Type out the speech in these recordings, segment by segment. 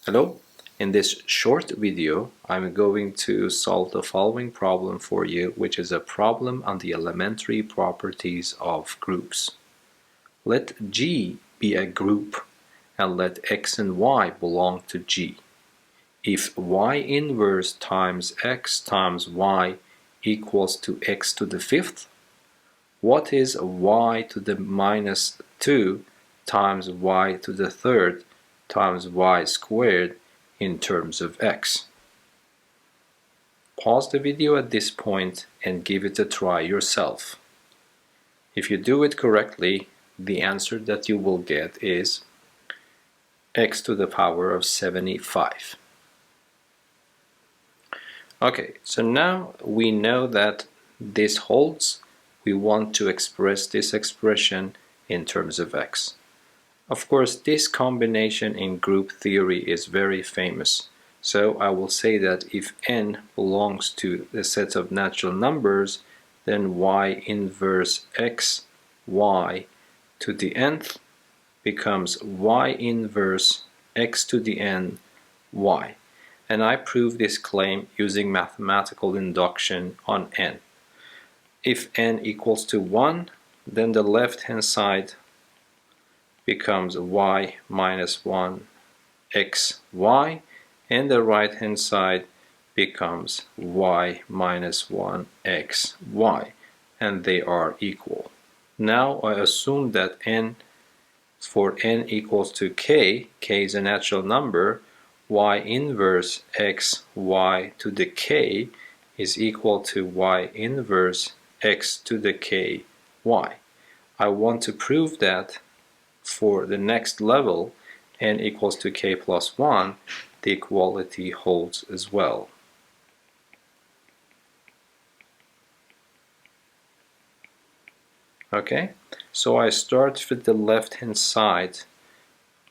Hello, in this short video I'm going to solve the following problem for you, which is a problem on the elementary properties of groups. Let G be a group and let X and Y belong to G. If Y inverse times X times Y equals to X to the fifth, what is Y to the minus 2 times Y to the third times Y squared in terms of X? Pause the video at this point and give it a try yourself. If you do it correctly, the answer that you will get is X to the power of 75. Okay, so now we know that this holds. We want to express this expression in terms of X. Of course, this combination in group theory is very famous. So I will say that if n belongs to the set of natural numbers, then y inverse x y to the nth becomes y inverse x to the n y. And I prove this claim using mathematical induction on n. If n equals to 1, then the left-hand side becomes y minus 1 xy, and the right hand side becomes y minus 1 xy, and they are equal. Now I assume that for n equals to k is a natural number, y inverse xy to the k is equal to y inverse x to the k y. I want to prove that for the next level, n equals to k plus 1, the equality holds as well. Okay, so I start with the left hand side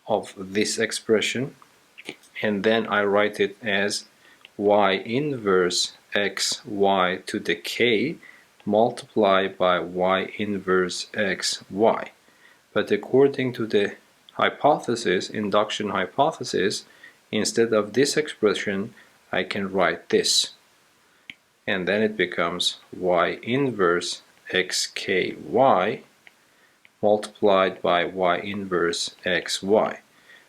of this expression, and then I write it as y inverse xy to the k multiplied by y inverse xy. But according to the hypothesis, induction hypothesis, instead of this expression, I can write this. And then it becomes y inverse xky multiplied by y inverse xy.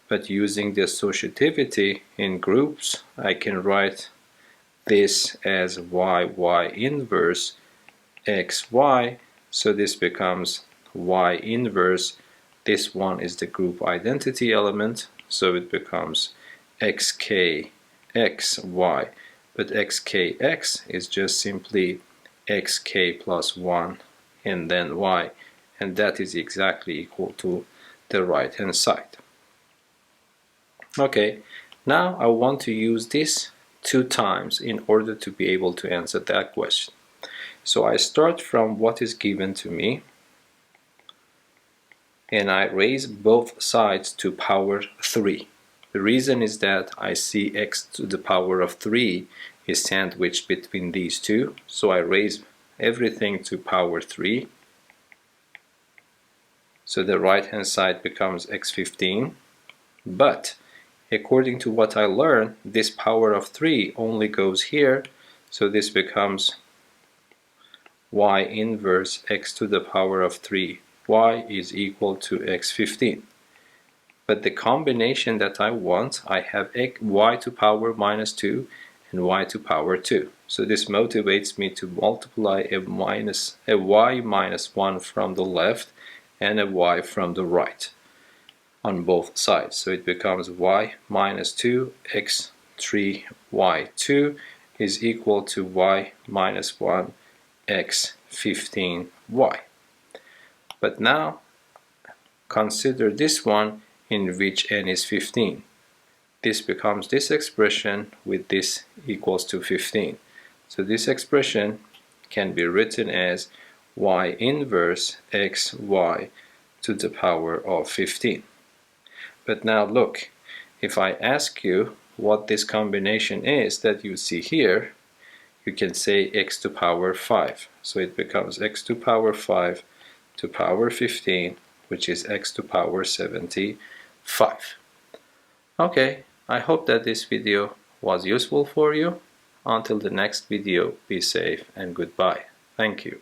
But using the associativity in groups, I can write this as y inverse xy, so this becomes y inverse, this one is the group identity element, so it becomes xk xy, but xkx is just simply xk plus 1 and then y, and that is exactly equal to the right hand side. Okay, now I want to use this 2 times in order to be able to answer that question. So I start from what is given to me, and I raise both sides to power 3. The reason is that I see x to the power of 3 is sandwiched between these two, so I raise everything to power 3. So the right hand side becomes x15, but according to what I learned, this power of 3 only goes here, so this becomes y inverse x to the power of 3. Y is equal to x15. But the combination that I want, I have y to power minus 2 and y to power 2. So this motivates me to multiply a y minus 1 from the left and a y from the right on both sides. So it becomes y minus 2 x3 y2 is equal to y minus 1 x15 y. But now consider this one in which n is 15. This becomes this expression with this equals to 15. So this expression can be written as y inverse xy to the power of 15. But now look, if I ask you what this combination is that you see here, you can say x to power 5. So it becomes x to power 5 to power 15, which is x to power 75. Okay, I hope that this video was useful for you. Until the next video, be safe and goodbye. Thank you.